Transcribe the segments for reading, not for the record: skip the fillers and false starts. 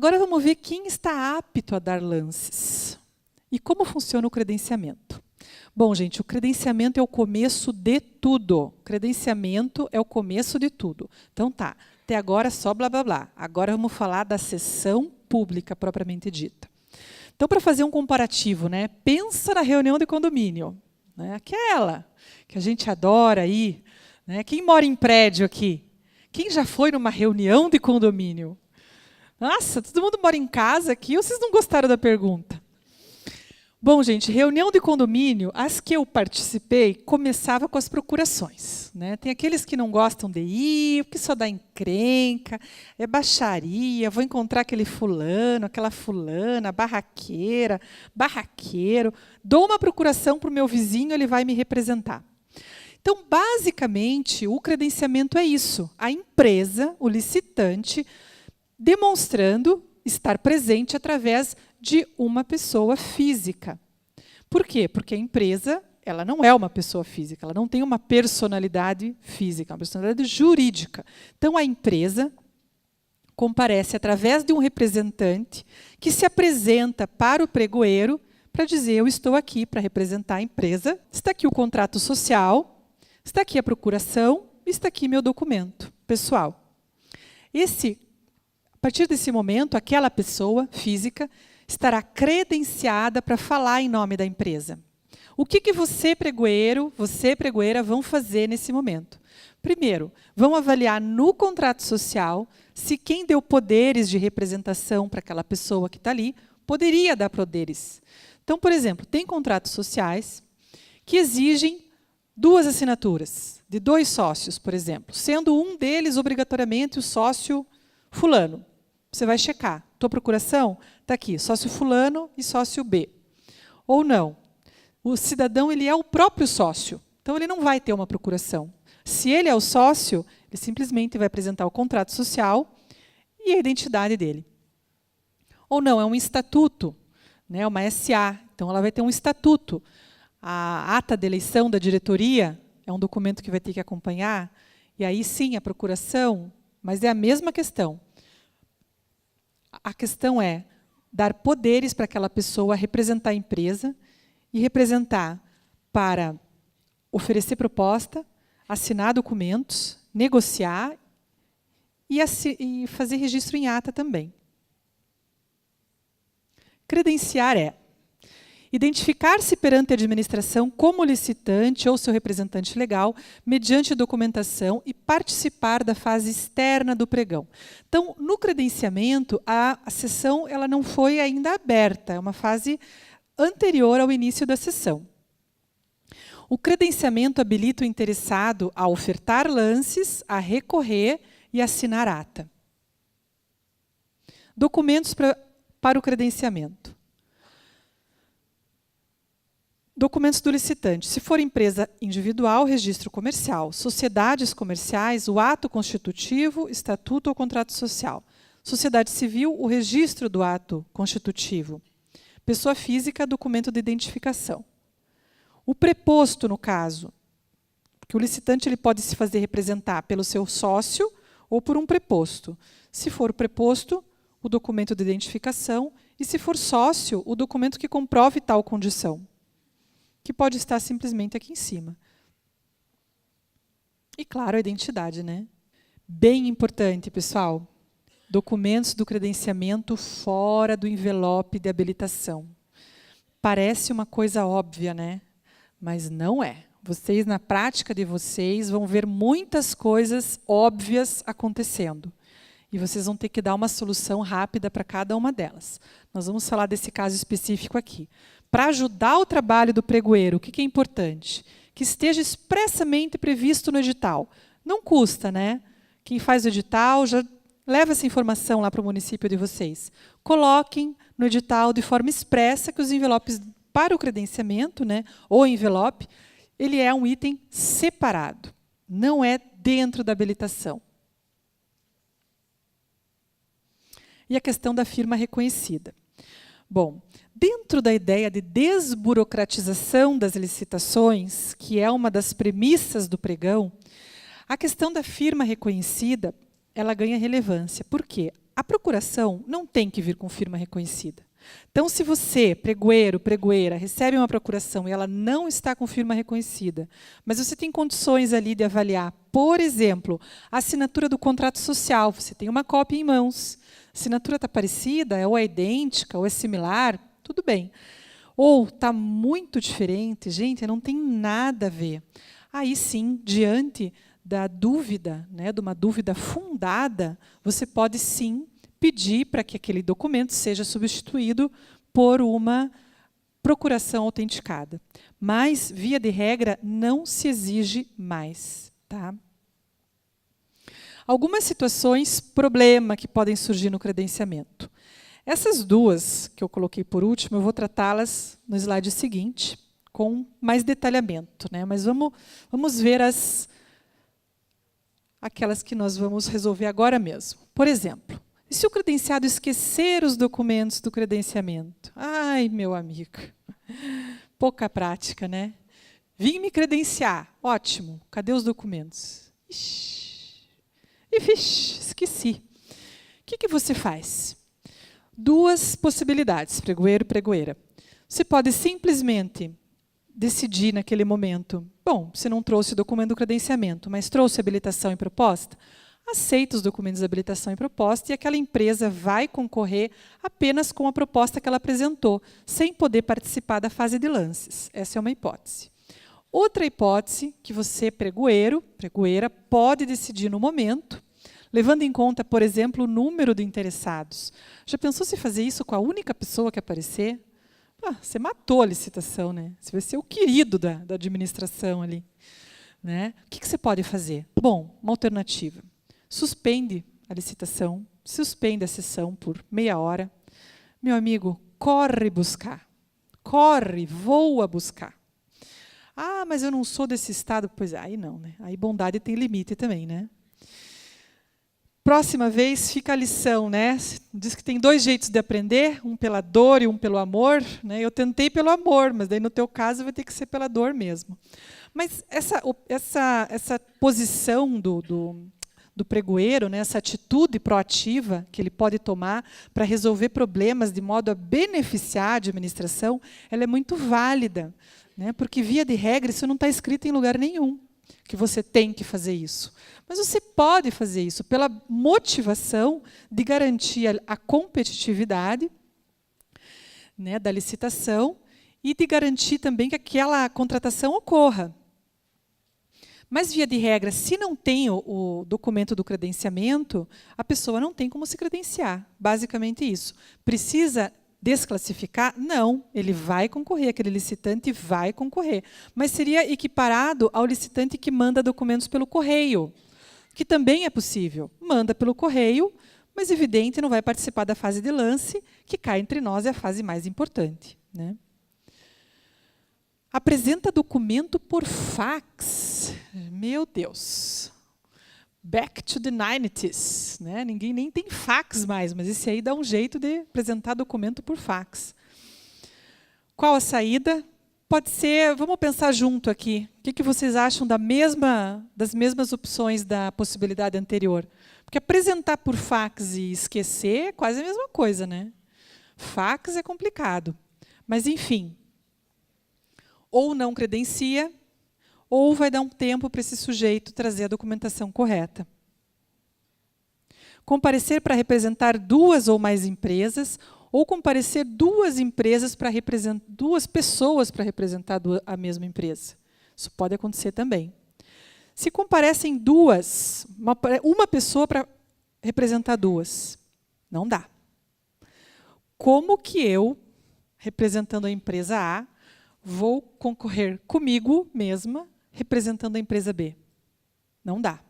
Agora vamos ver quem está apto a dar lances. E como funciona o credenciamento? Bom, gente, o credenciamento é o começo de tudo. Credenciamento é o começo de tudo. Então tá, até agora só blá blá blá. Agora vamos falar da sessão pública propriamente dita. Então, para fazer um comparativo, né, pensa na reunião de condomínio, né, aquela que a gente adora ir, né, quem mora em prédio aqui? Quem já foi numa reunião de condomínio? Nossa, todo mundo mora em casa aqui, ou vocês não gostaram da pergunta? Bom, gente, reunião de condomínio, as que eu participei, começava com as procurações, né? Tem aqueles que não gostam de ir, que só dá encrenca, é baixaria, vou encontrar aquele fulano, aquela fulana, barraqueira, barraqueiro, dou uma procuração para o meu vizinho, ele vai me representar. Então, basicamente, o credenciamento é isso, a empresa, o licitante, demonstrando estar presente através de uma pessoa física. Por quê? Porque a empresa, ela não é uma pessoa física, ela não tem uma personalidade física, uma personalidade jurídica. Então, a empresa comparece através de um representante que se apresenta para o pregoeiro para dizer, eu estou aqui para representar a empresa, está aqui o contrato social, está aqui a procuração, está aqui meu documento pessoal. A partir desse momento, aquela pessoa física estará credenciada para falar em nome da empresa. O que você, pregoeiro, você, pregoeira, vão fazer nesse momento? Primeiro, vão avaliar no contrato social se quem deu poderes de representação para aquela pessoa que está ali, poderia dar poderes. Então, por exemplo, tem contratos sociais que exigem 2 assinaturas, de 2 sócios, por exemplo, sendo um deles obrigatoriamente o sócio fulano. Você vai checar. Tua procuração está aqui, sócio fulano e sócio B. Ou não. O cidadão ele é o próprio sócio, então ele não vai ter uma procuração. Se ele é o sócio, ele simplesmente vai apresentar o contrato social e a identidade dele. Ou não, é um estatuto, né, uma SA, então ela vai ter um estatuto. A ata de eleição da diretoria é um documento que vai ter que acompanhar, e aí sim a procuração, mas é a mesma questão. A questão é dar poderes para aquela pessoa representar a empresa e representar para oferecer proposta, assinar documentos, negociar e fazer registro em ata também. Credenciar é identificar-se perante a administração como licitante ou seu representante legal, mediante documentação e participar da fase externa do pregão. Então, no credenciamento, a sessão ela não foi ainda aberta, é uma fase anterior ao início da sessão. O credenciamento habilita o interessado a ofertar lances, a recorrer e assinar ata. Documentos para o credenciamento. Documentos do licitante. Se for empresa individual, registro comercial. Sociedades comerciais, o ato constitutivo, estatuto ou contrato social. Sociedade civil, o registro do ato constitutivo. Pessoa física, documento de identificação. O preposto, no caso, porque o licitante ele pode se fazer representar pelo seu sócio ou por um preposto. Se for preposto, o documento de identificação, e se for sócio, o documento que comprove tal condição, que pode estar simplesmente aqui em cima. E, claro, a identidade, né? Bem importante, pessoal. Documentos do credenciamento fora do envelope de habilitação. Parece uma coisa óbvia, né? Mas não é. Vocês, na prática de vocês, vão ver muitas coisas óbvias acontecendo. E vocês vão ter que dar uma solução rápida para cada uma delas. Nós vamos falar desse caso específico aqui. Para ajudar o trabalho do pregoeiro, o que é importante? Que esteja expressamente previsto no edital. Não custa, né? Quem faz o edital já leva essa informação lá para o município de vocês. Coloquem no edital de forma expressa que os envelopes para o credenciamento, né, ou envelope, ele é um item separado. Não é dentro da habilitação. E a questão da firma reconhecida. Bom, dentro da ideia de desburocratização das licitações, que é uma das premissas do pregão, a questão da firma reconhecida, ela ganha relevância. Por quê? a procuração não tem que vir com firma reconhecida. Então, se você, pregoeiro, pregoeira, recebe uma procuração e ela não está com firma reconhecida, mas você tem condições ali de avaliar, por exemplo, a assinatura do contrato social, você tem uma cópia em mãos, a assinatura está parecida, ou é idêntica, ou é similar, tudo bem. Ou está muito diferente, gente, não tem nada a ver. Aí sim, diante da dúvida, né, de uma dúvida fundada, você pode sim pedir para que aquele documento seja substituído por uma procuração autenticada. Mas, via de regra, não se exige mais. Tá? Algumas situações, problema que podem surgir no credenciamento. Essas duas que eu coloquei por último, eu vou tratá-las no slide seguinte, com mais detalhamento, né? Mas vamos ver aquelas que nós vamos resolver agora mesmo. Por exemplo, e se o credenciado esquecer os documentos do credenciamento? Ai, meu amigo, pouca prática, né? Vim me credenciar, ótimo, cadê os documentos? Ixi, esqueci. O que você faz? Duas possibilidades, pregoeiro e pregoeira. Você pode simplesmente decidir naquele momento, bom, se não trouxe o documento do credenciamento, mas trouxe habilitação e proposta, aceita os documentos de habilitação e proposta e aquela empresa vai concorrer apenas com a proposta que ela apresentou, sem poder participar da fase de lances. Essa é uma hipótese. Outra hipótese que você, pregoeiro, pregoeira, pode decidir no momento, levando em conta, por exemplo, o número de interessados. Já pensou se fazer isso com a única pessoa que aparecer? Você matou a licitação, né? Você vai ser o querido da administração ali. Né? O que você pode fazer? Bom, uma alternativa. Suspende a licitação, suspende a sessão por meia hora. Meu amigo, corre buscar. Corre, voa buscar. Ah, mas eu não sou desse estado. Pois aí não, né? Aí bondade tem limite também, né? Próxima vez fica a lição, né? Diz que tem dois jeitos de aprender, um pela dor e um pelo amor. Né? Eu tentei pelo amor, mas daí no teu caso vai ter que ser pela dor mesmo. Mas essa posição do pregoeiro, né? Essa atitude proativa que ele pode tomar para resolver problemas de modo a beneficiar a administração, ela é muito válida, né? Porque, via de regra, isso não está escrito em lugar nenhum, que você tem que fazer isso. Mas você pode fazer isso pela motivação de garantir a competitividade, né, da licitação e de garantir também que aquela contratação ocorra. Mas, via de regra, se não tem o documento do credenciamento, a pessoa não tem como se credenciar. Basicamente isso. Precisa desclassificar? Não, ele vai concorrer, aquele licitante vai concorrer. Mas seria equiparado ao licitante que manda documentos pelo correio, que também é possível. Manda pelo correio, mas, evidente, não vai participar da fase de lance, que cá entre nós é a fase mais importante. Né? Apresenta documento por fax. Meu Deus. Back to the 90s. Né? Ninguém nem tem fax mais, mas esse aí dá um jeito de apresentar documento por fax. Qual a saída? Pode ser, vamos pensar junto aqui. O que vocês acham das mesmas opções da possibilidade anterior? Porque apresentar por fax e esquecer é quase a mesma coisa, né? Fax é complicado. Mas, enfim, ou não credencia, ou vai dar um tempo para esse sujeito trazer a documentação correta. Comparecer para representar duas ou mais empresas, ou comparecer duas pessoas para representar a mesma empresa. Isso pode acontecer também. Se comparecem uma pessoa para representar duas, não dá. Como que eu, representando a empresa A, vou concorrer comigo mesma, representando a empresa B? Não dá.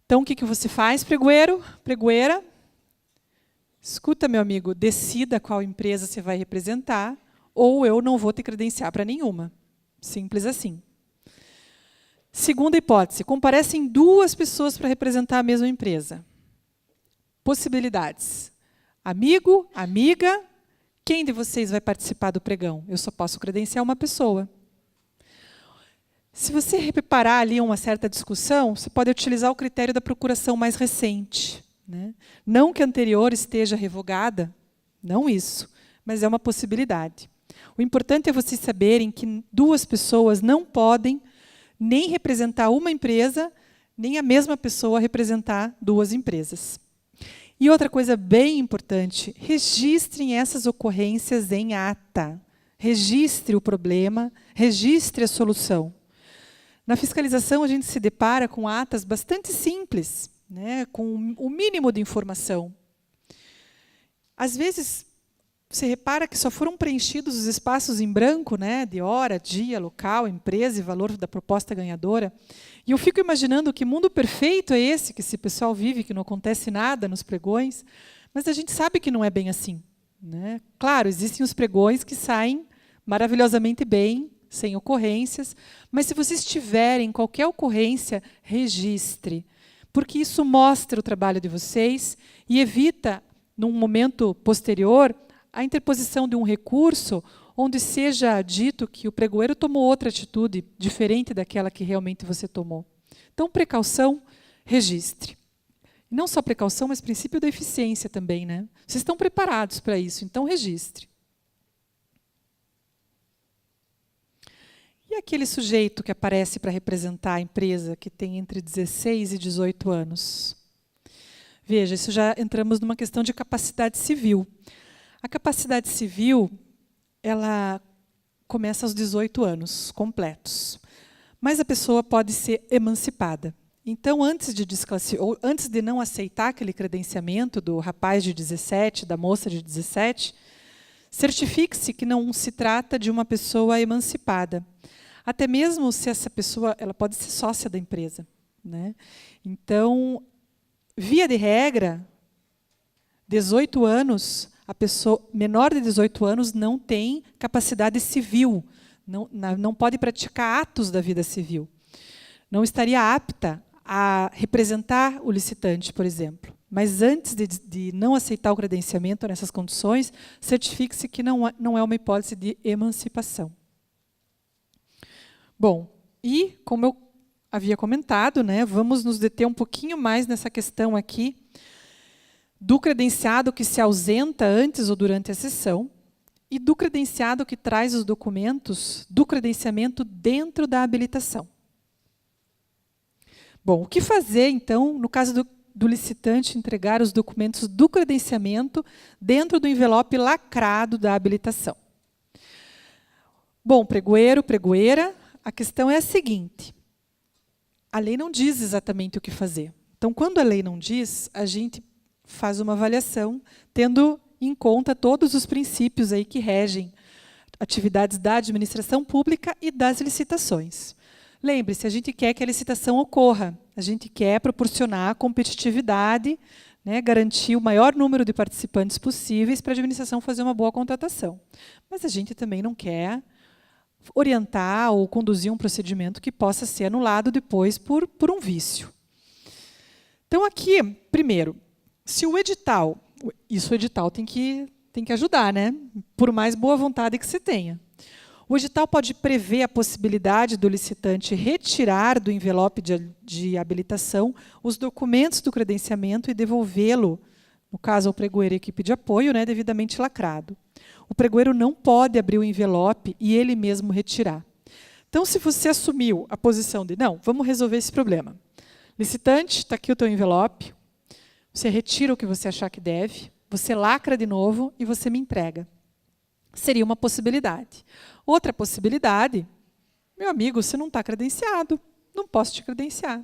Então, o que você faz, pregoeiro, pregoeira? Escuta, meu amigo, decida qual empresa você vai representar, ou eu não vou te credenciar para nenhuma. Simples assim. Segunda hipótese, comparecem duas pessoas para representar a mesma empresa. Possibilidades. Amigo, amiga, quem de vocês vai participar do pregão? Eu só posso credenciar uma pessoa. Se você reparar ali uma certa discussão, você pode utilizar o critério da procuração mais recente. né? Não que a anterior esteja revogada, não isso, mas é uma possibilidade. O importante é vocês saberem que duas pessoas não podem nem representar uma empresa, nem a mesma pessoa representar duas empresas. E outra coisa bem importante, registrem essas ocorrências em ata. Registre o problema, registre a solução. Na fiscalização, a gente se depara com atas bastante simples, né, com o mínimo de informação. Às vezes, você repara que só foram preenchidos os espaços em branco, né, de hora, dia, local, empresa e valor da proposta ganhadora. E eu fico imaginando que mundo perfeito é esse que esse pessoal vive, que não acontece nada nos pregões, mas a gente sabe que não é bem assim, né? Claro, existem os pregões que saem maravilhosamente bem, sem ocorrências, mas se vocês tiverem qualquer ocorrência, registre, porque isso mostra o trabalho de vocês e evita, num momento posterior, a interposição de um recurso onde seja dito que o pregoeiro tomou outra atitude diferente daquela que realmente você tomou. Então, precaução, registre. E não só precaução, mas princípio da eficiência também, né? Vocês estão preparados para isso, então registre. E aquele sujeito que aparece para representar a empresa, que tem entre 16 e 18 anos? Veja, isso já entramos numa questão de capacidade civil. A capacidade civil, ela começa aos 18 anos completos. Mas a pessoa pode ser emancipada. Então, antes de não aceitar aquele credenciamento do rapaz de 17, da moça de 17, certifique-se que não se trata de uma pessoa emancipada. Até mesmo se essa pessoa ela pode ser sócia da empresa, né? Então, via de regra, 18 anos, a pessoa menor de 18 anos não tem capacidade civil, não pode praticar atos da vida civil. Não estaria apta a representar o licitante, por exemplo. Mas antes de não aceitar o credenciamento nessas condições, certifique-se que não é uma hipótese de emancipação. Bom, e como eu havia comentado, né, vamos nos deter um pouquinho mais nessa questão aqui do credenciado que se ausenta antes ou durante a sessão e do credenciado que traz os documentos do credenciamento dentro da habilitação. Bom, o que fazer, então, no caso do licitante entregar os documentos do credenciamento dentro do envelope lacrado da habilitação? Bom, pregoeiro, pregoeira, a questão é a seguinte. A lei não diz exatamente o que fazer. Então, quando a lei não diz, a gente faz uma avaliação, tendo em conta todos os princípios aí que regem atividades da administração pública e das licitações. Lembre-se, a gente quer que a licitação ocorra, a gente quer proporcionar competitividade, né, garantir o maior número de participantes possíveis para a administração fazer uma boa contratação. Mas a gente também não quer orientar ou conduzir um procedimento que possa ser anulado depois por um vício. Então, aqui, primeiro, se o edital, isso o edital tem que ajudar, né? Por mais boa vontade que se tenha. O edital pode prever a possibilidade do licitante retirar do envelope de habilitação os documentos do credenciamento e devolvê-lo, no caso ao pregoeiro e equipe de apoio, né, devidamente lacrado. O pregoeiro não pode abrir o envelope e ele mesmo retirar. Então, se você assumiu a posição de, não, vamos resolver esse problema. Licitante, está aqui o teu envelope, você retira o que você achar que deve, você lacra de novo e você me entrega. Seria uma possibilidade. Outra possibilidade, meu amigo, você não está credenciado, não posso te credenciar,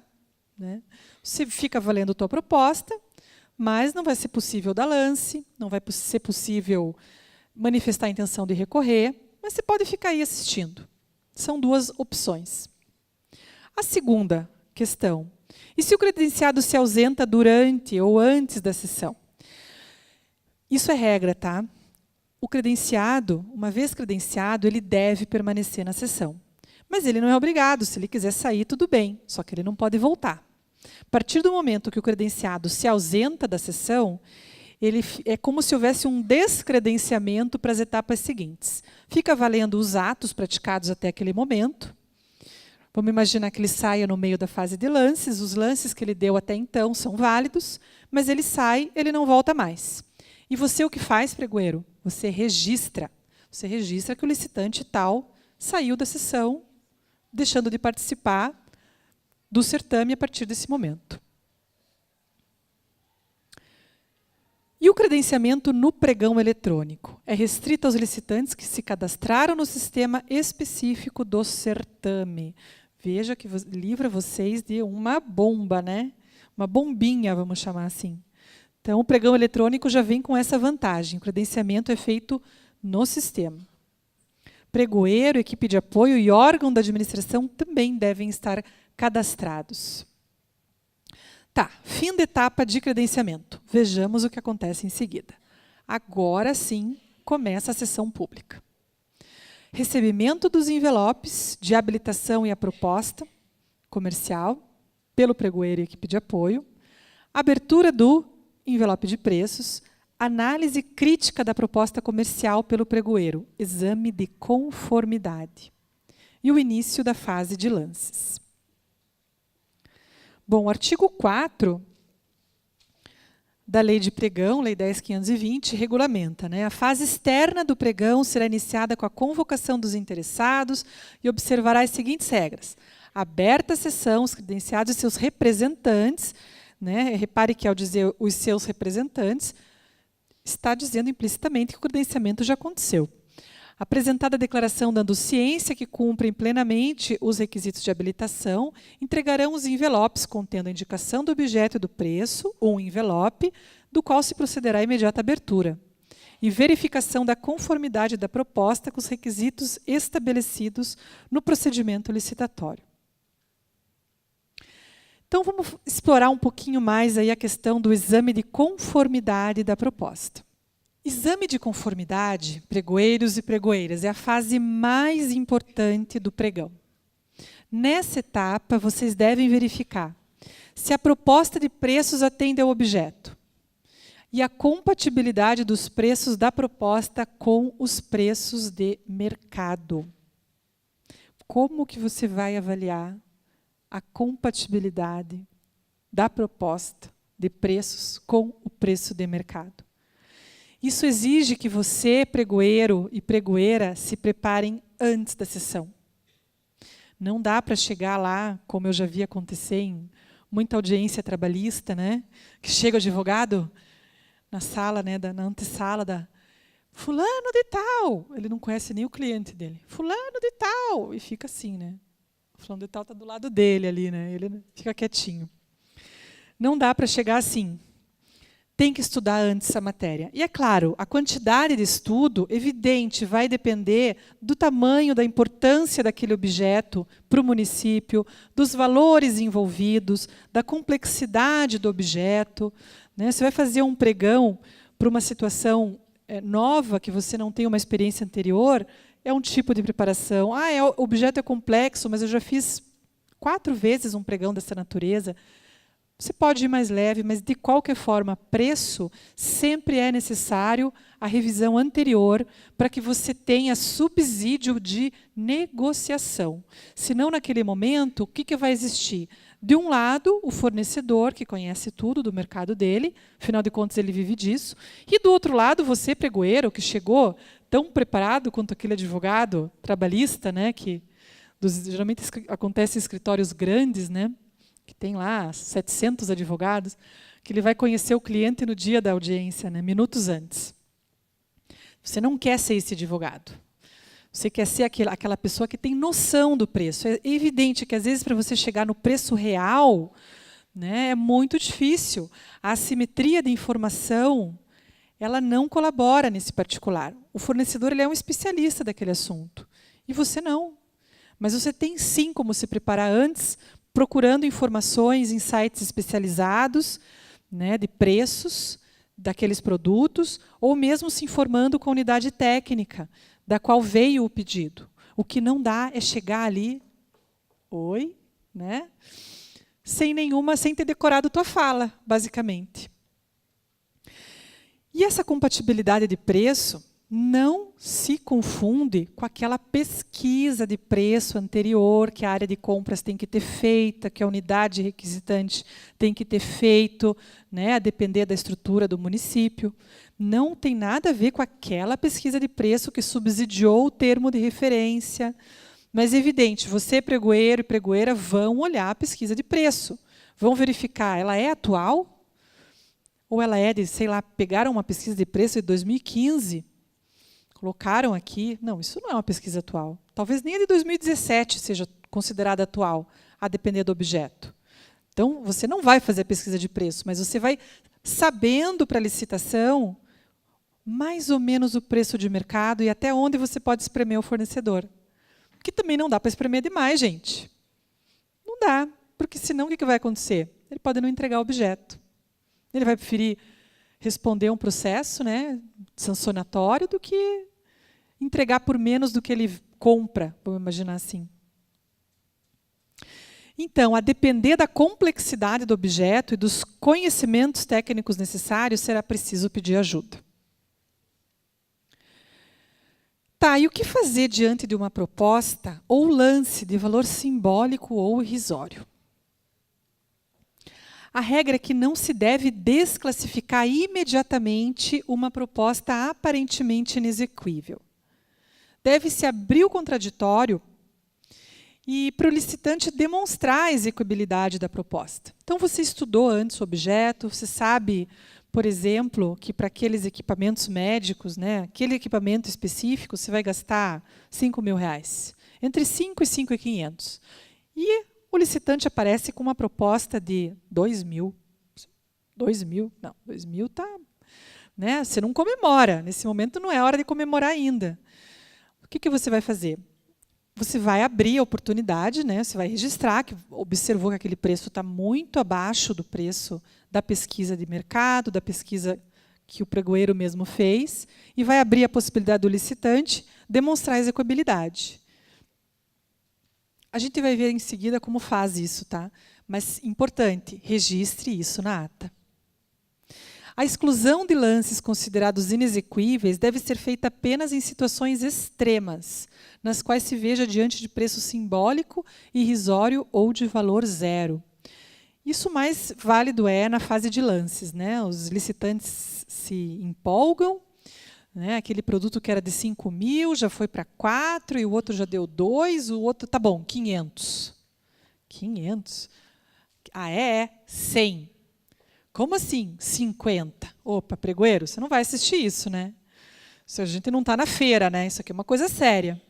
né? Você fica valendo a tua proposta, mas não vai ser possível dar lance, não vai ser possível manifestar a intenção de recorrer, mas você pode ficar aí assistindo. São duas opções. A segunda questão, e se o credenciado se ausenta durante ou antes da sessão? Isso é regra, tá? O credenciado, uma vez credenciado, ele deve permanecer na sessão. Mas ele não é obrigado, se ele quiser sair, tudo bem, só que ele não pode voltar. A partir do momento que o credenciado se ausenta da sessão, ele é como se houvesse um descredenciamento para as etapas seguintes. Fica valendo os atos praticados até aquele momento. Vamos imaginar que ele saia no meio da fase de lances, os lances que ele deu até então são válidos, mas ele sai, ele não volta mais. E você o que faz, pregoeiro? Você registra. Você registra que o licitante tal saiu da sessão, deixando de participar do certame a partir desse momento. E o credenciamento no pregão eletrônico? É restrito aos licitantes que se cadastraram no sistema específico do certame. Veja que livra vocês de uma bomba, né? Uma bombinha, vamos chamar assim. Então, o pregão eletrônico já vem com essa vantagem. O credenciamento é feito no sistema. Pregoeiro, equipe de apoio e órgão da administração também devem estar cadastrados. Tá, fim da etapa de credenciamento. Vejamos o que acontece em seguida. Agora sim, começa a sessão pública. Recebimento dos envelopes de habilitação e a proposta comercial pelo pregoeiro e equipe de apoio. Abertura do envelope de preços. Análise crítica da proposta comercial pelo pregoeiro. Exame de conformidade. E o início da fase de lances. Bom, o artigo 4 da Lei de Pregão, Lei 10.520, regulamenta, né? A fase externa do pregão será iniciada com a convocação dos interessados e observará as seguintes regras. Aberta a sessão, os credenciados e seus representantes, né? Repare que ao dizer os seus representantes, está dizendo implicitamente que o credenciamento já aconteceu. Apresentada a declaração dando ciência que cumprem plenamente os requisitos de habilitação, entregarão os envelopes contendo a indicação do objeto e do preço, ou um envelope, do qual se procederá à imediata abertura. E verificação da conformidade da proposta com os requisitos estabelecidos no procedimento licitatório. Então, vamos explorar um pouquinho mais aí a questão do exame de conformidade da proposta. Exame de conformidade, pregoeiros e pregoeiras, é a fase mais importante do pregão. Nessa etapa, vocês devem verificar se a proposta de preços atende ao objeto e a compatibilidade dos preços da proposta com os preços de mercado. Como que você vai avaliar a compatibilidade da proposta de preços com o preço de mercado? Isso exige que você, pregoeiro e pregoeira, se preparem antes da sessão. Não dá para chegar lá, como eu já vi acontecer em muita audiência trabalhista, né? Que chega o advogado na sala, né, na antessala da fulano de tal. Ele não conhece nem o cliente dele. Fulano de tal. E fica assim, né? O fulano de tal está do lado dele ali, né? Ele fica quietinho. Não dá para chegar assim. Tem que estudar antes essa matéria. E é claro, a quantidade de estudo, evidente, vai depender do tamanho, da importância daquele objeto para o município, dos valores envolvidos, da complexidade do objeto. Né? Você vai fazer um pregão para uma situação nova, que você não tem uma experiência anterior, é um tipo de preparação. O objeto é complexo, mas eu já fiz 4 vezes um pregão dessa natureza. Você pode ir mais leve, mas, de qualquer forma, preço sempre é necessário a revisão anterior para que você tenha subsídio de negociação. Senão, naquele momento, o que vai existir? De um lado, o fornecedor, que conhece tudo do mercado dele, afinal de contas, ele vive disso. E, do outro lado, você, pregoeiro, que chegou tão preparado quanto aquele advogado trabalhista, né, que geralmente acontece em escritórios grandes, né, que tem lá 700 advogados, que ele vai conhecer o cliente no dia da audiência, né, minutos antes. Você não quer ser esse advogado. Você quer ser aquela pessoa que tem noção do preço. É evidente que, às vezes, para você chegar no preço real, né, é muito difícil. A assimetria de informação, ela não colabora nesse particular. O fornecedor, ele é um especialista daquele assunto. E você não. Mas você tem, sim, como se preparar antes, procurando informações em sites especializados, né, de preços daqueles produtos, ou mesmo se informando com a unidade técnica da qual veio o pedido. O que não dá é chegar ali, oi, né, sem ter decorado tua fala, basicamente. E essa compatibilidade de preço, não se confunde com aquela pesquisa de preço anterior que a área de compras tem que ter feita, que a unidade requisitante tem que ter feito, né, a depender da estrutura do município. Não tem nada a ver com aquela pesquisa de preço que subsidiou o termo de referência. Mas, evidente, você, pregoeiro e pregoeira, vão olhar a pesquisa de preço. Vão verificar, ela é atual? Ou ela é de, sei lá, pegaram uma pesquisa de preço de 2015, colocaram aqui. Não, isso não é uma pesquisa atual. Talvez nem a de 2017 seja considerada atual, a depender do objeto. Então, você não vai fazer a pesquisa de preço, mas você vai, sabendo para a licitação, mais ou menos o preço de mercado e até onde você pode espremer o fornecedor. Porque também não dá para espremer demais, gente. Não dá, porque senão o que vai acontecer? Ele pode não entregar o objeto. Ele vai preferir responder um processo, né, sancionatório do que entregar por menos do que ele compra, vamos imaginar assim. Então, a depender da complexidade do objeto e dos conhecimentos técnicos necessários, será preciso pedir ajuda. Tá, e o que fazer diante de uma proposta ou lance de valor simbólico ou irrisório? A regra é que não se deve desclassificar imediatamente uma proposta aparentemente inexequível. Deve-se abrir o contraditório e para o licitante demonstrar a execuibilidade da proposta. Então, você estudou antes o objeto, você sabe, por exemplo, que para aqueles equipamentos médicos, né, aquele equipamento específico, você vai gastar R$5.000, entre 5 e 5.500. E o licitante aparece com uma proposta de 2.000. 2.000? Não, 2.000 está... Né, você não comemora. Nesse momento não é hora de comemorar ainda. O que você vai fazer? Você vai abrir a oportunidade, né, você vai registrar, que observou que aquele preço está muito abaixo do preço da pesquisa de mercado, da pesquisa que o pregoeiro mesmo fez, e vai abrir a possibilidade do licitante demonstrar a execuibilidade. A gente vai ver em seguida como faz isso, tá? Mas, importante, registre isso na ata. A exclusão de lances considerados inexequíveis deve ser feita apenas em situações extremas, nas quais se veja diante de preço simbólico, irrisório ou de valor zero. Isso mais válido é na fase de lances, né? Os licitantes se empolgam, né? Aquele produto que era de 5.000 já foi para 4, e o outro já deu 2, o outro, tá bom, 500. 500? Ah, 100. Como assim 50? Opa, pregoeiro, você não vai assistir isso, né? Se a gente não está na feira, né? Isso aqui é uma coisa séria.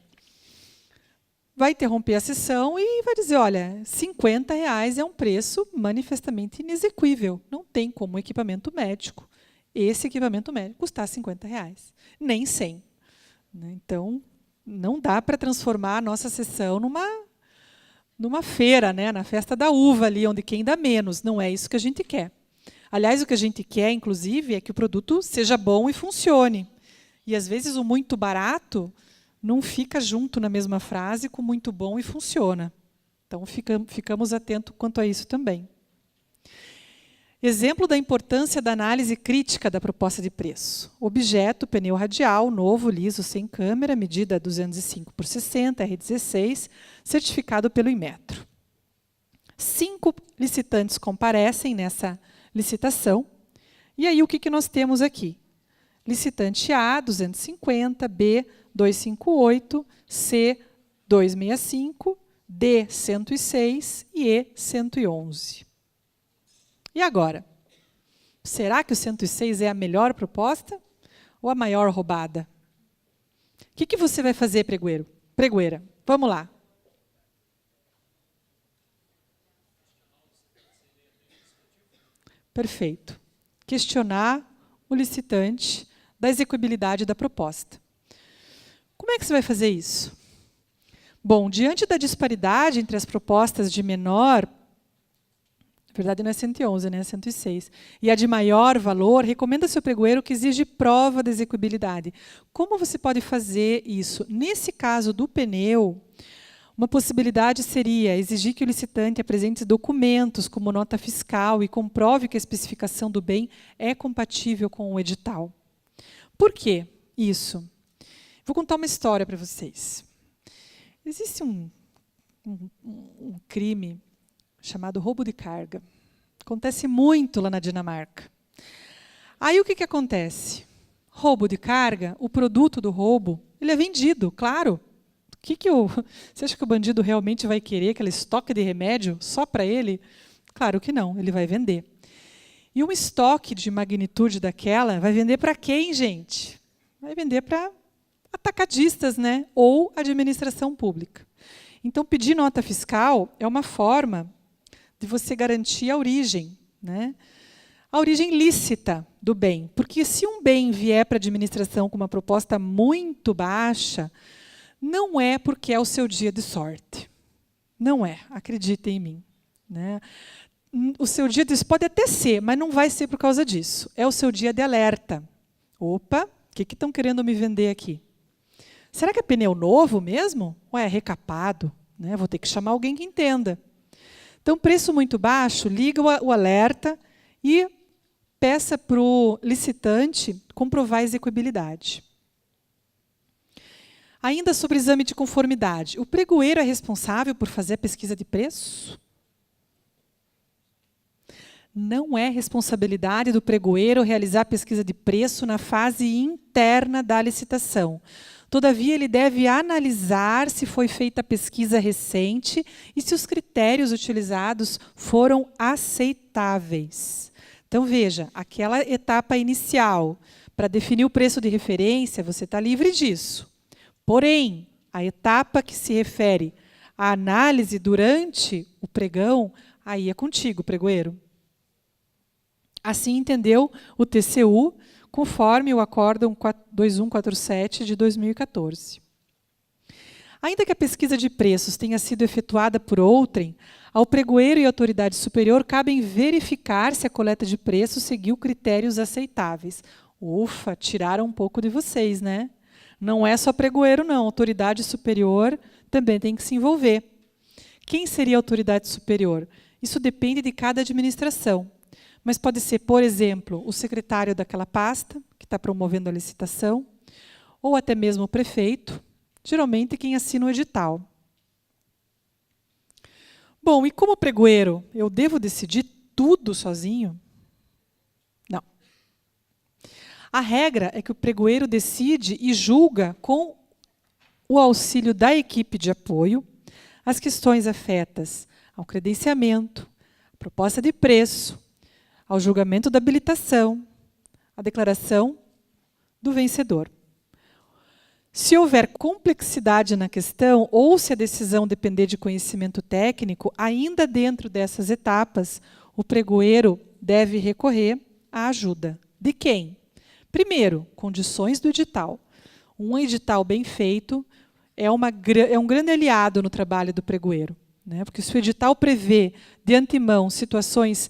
Vai interromper a sessão e vai dizer, olha, R$50 é um preço manifestamente inexequível. Não tem como um equipamento médico, esse equipamento médico, custar R$50, nem 100. Então, não dá para transformar a nossa sessão numa feira, né? Na festa da uva ali, onde quem dá menos. Não é isso que a gente quer. Aliás, o que a gente quer, inclusive, é que o produto seja bom e funcione. E, às vezes, o muito barato não fica junto na mesma frase com muito bom e funciona. Então, ficamos atentos quanto a isso também. Exemplo da importância da análise crítica da proposta de preço. Objeto, pneu radial, novo, liso, sem câmera, medida 205 por 60, R16, certificado pelo Inmetro. 5 licitantes comparecem nessa licitação. E aí, o que nós temos aqui? Licitante A, 250, B, 258, C, 265, D, 106 e E, 111. E agora? Será que o 106 é a melhor proposta ou a maior roubada? O que você vai fazer, pregoeiro? Pregoeira, vamos lá. Perfeito. Questionar o licitante da execuibilidade da proposta. Como é que você vai fazer isso? Bom, diante da disparidade entre as propostas de menor, na verdade não é 111, né, é 106, e a de maior valor, recomenda-se ao pregoeiro que exige prova de execuibilidade. Como você pode fazer isso? Nesse caso do pneu, uma possibilidade seria exigir que o licitante apresente documentos, como nota fiscal, e comprove que a especificação do bem é compatível com o edital. Por quê? Isso. Vou contar uma história para vocês. Existe um crime chamado roubo de carga. Acontece muito lá na Dinamarca. Aí o que acontece? Roubo de carga, o produto do roubo, ele é vendido, claro. Você acha que o bandido realmente vai querer aquele estoque de remédio só para ele? Claro que não, ele vai vender. E um estoque de magnitude daquela vai vender para quem, gente? Vai vender para atacadistas, né? Ou administração pública. Então, pedir nota fiscal é uma forma de você garantir a origem, né? A origem lícita do bem. Porque se um bem vier para a administração com uma proposta muito baixa, não é porque é o seu dia de sorte. Não é, acreditem em mim. Né? O seu dia de sorte pode até ser, mas não vai ser por causa disso. É o seu dia de alerta. Opa, o que estão querendo me vender aqui? Será que é pneu novo mesmo? Ou é recapado? Né? Vou ter que chamar alguém que entenda. Então, preço muito baixo, liga o alerta e peça para o licitante comprovar a execuibilidade. Ainda sobre exame de conformidade. O pregoeiro é responsável por fazer a pesquisa de preço? Não é responsabilidade do pregoeiro realizar a pesquisa de preço na fase interna da licitação. Todavia, ele deve analisar se foi feita a pesquisa recente e se os critérios utilizados foram aceitáveis. Então, veja, aquela etapa inicial, para definir o preço de referência, você está livre disso. Porém, a etapa que se refere à análise durante o pregão, aí é contigo, pregoeiro. Assim entendeu o TCU, conforme o Acórdão 2147 de 2014. Ainda que a pesquisa de preços tenha sido efetuada por outrem, ao pregoeiro e à autoridade superior cabem verificar se a coleta de preços seguiu critérios aceitáveis. Ufa, tiraram um pouco de vocês, né? Não é só pregoeiro, não. A autoridade superior também tem que se envolver. Quem seria a autoridade superior? Isso depende de cada administração. Mas pode ser, por exemplo, o secretário daquela pasta, que está promovendo a licitação, ou até mesmo o prefeito, geralmente quem assina o edital. Bom, e como pregoeiro, eu devo decidir tudo sozinho? Não. A regra é que o pregoeiro decide e julga com o auxílio da equipe de apoio as questões afetas ao credenciamento, à proposta de preço, ao julgamento da habilitação, à declaração do vencedor. Se houver complexidade na questão ou se a decisão depender de conhecimento técnico, ainda dentro dessas etapas, o pregoeiro deve recorrer à ajuda. De quem? Primeiro, condições do edital. Um edital bem feito é um grande aliado no trabalho do pregoeiro, né? Porque se o edital prevê de antemão situações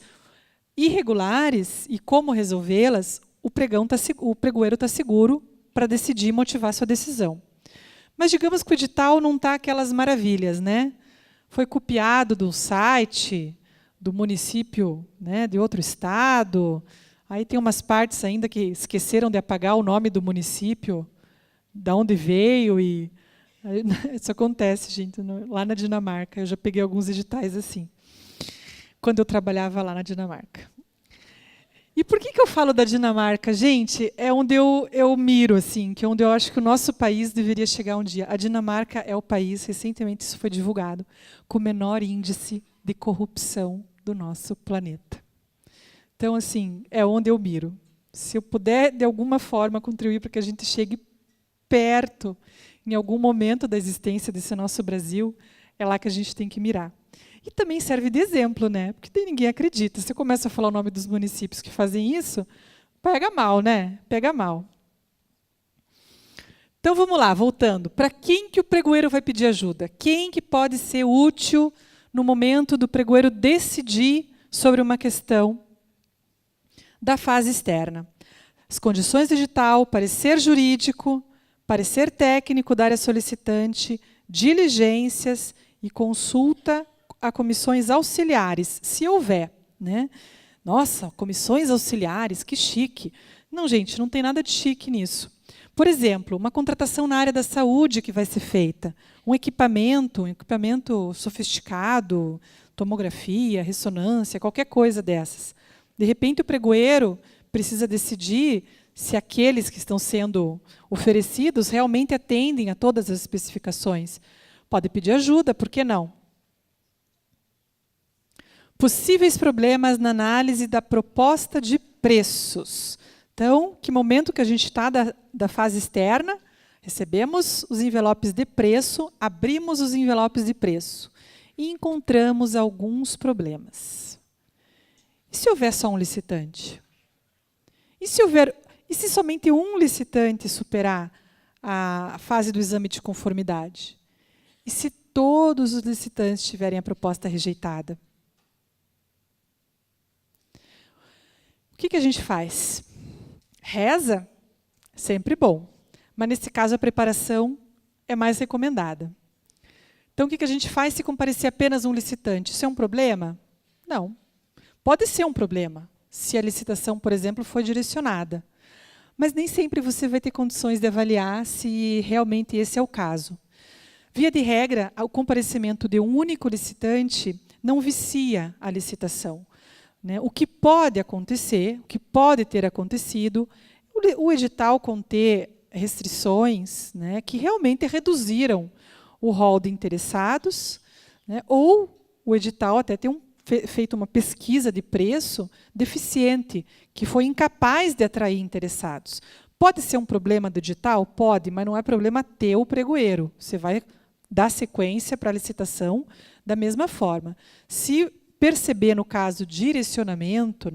irregulares e como resolvê-las, o pregoeiro está seguro para decidir e motivar sua decisão. Mas digamos que o edital não está aquelas maravilhas, né? Foi copiado do site do município, né, de outro estado. Aí tem umas partes ainda que esqueceram de apagar o nome do município, de onde veio. E isso acontece, gente, lá na Dinamarca. Eu já peguei alguns editais assim, quando eu trabalhava lá na Dinamarca. E por que eu falo da Dinamarca? Gente, é onde eu miro, assim, que é onde eu acho que o nosso país deveria chegar um dia. A Dinamarca é o país, recentemente isso foi divulgado, com o menor índice de corrupção do nosso planeta. Então, assim, é onde eu miro. Se eu puder, de alguma forma, contribuir para que a gente chegue perto, em algum momento da existência desse nosso Brasil, é lá que a gente tem que mirar. E também serve de exemplo, né? Porque ninguém acredita. Você começa a falar o nome dos municípios que fazem isso, pega mal, né? Pega mal. Então, vamos lá, voltando. Para quem que o pregoeiro vai pedir ajuda? Quem que pode ser útil no momento do pregoeiro decidir sobre uma questão da fase externa? As condições de edital, parecer jurídico, parecer técnico da área solicitante, diligências e consulta a comissões auxiliares, se houver, né? Nossa, comissões auxiliares, que chique. Não, gente, não tem nada de chique nisso. Por exemplo, uma contratação na área da saúde que vai ser feita, um equipamento sofisticado, tomografia, ressonância, qualquer coisa dessas. De repente, o pregoeiro precisa decidir se aqueles que estão sendo oferecidos realmente atendem a todas as especificações. Pode pedir ajuda, por que não? Possíveis problemas na análise da proposta de preços. Então, que momento que a gente está da fase externa? Recebemos os envelopes de preço, abrimos os envelopes de preço e encontramos alguns problemas. E se houver só um licitante? E se somente um licitante superar a fase do exame de conformidade? E se todos os licitantes tiverem a proposta rejeitada? O que a gente faz? Reza? Sempre bom. Mas, nesse caso, a preparação é mais recomendada. Então, o que a gente faz se comparecer apenas um licitante? Isso é um problema? Não. Pode ser um problema, se a licitação, por exemplo, foi direcionada. Mas nem sempre você vai ter condições de avaliar se realmente esse é o caso. Via de regra, o comparecimento de um único licitante não vicia a licitação. O que pode acontecer, o que pode ter acontecido, o edital conter restrições que realmente reduziram o rol de interessados, ou o edital até ter feito uma pesquisa de preço deficiente, que foi incapaz de atrair interessados. Pode ser um problema do edital? Pode, mas não é problema teu, pregoeiro. Você vai dar sequência para a licitação da mesma forma. Se perceber, no caso, direcionamento,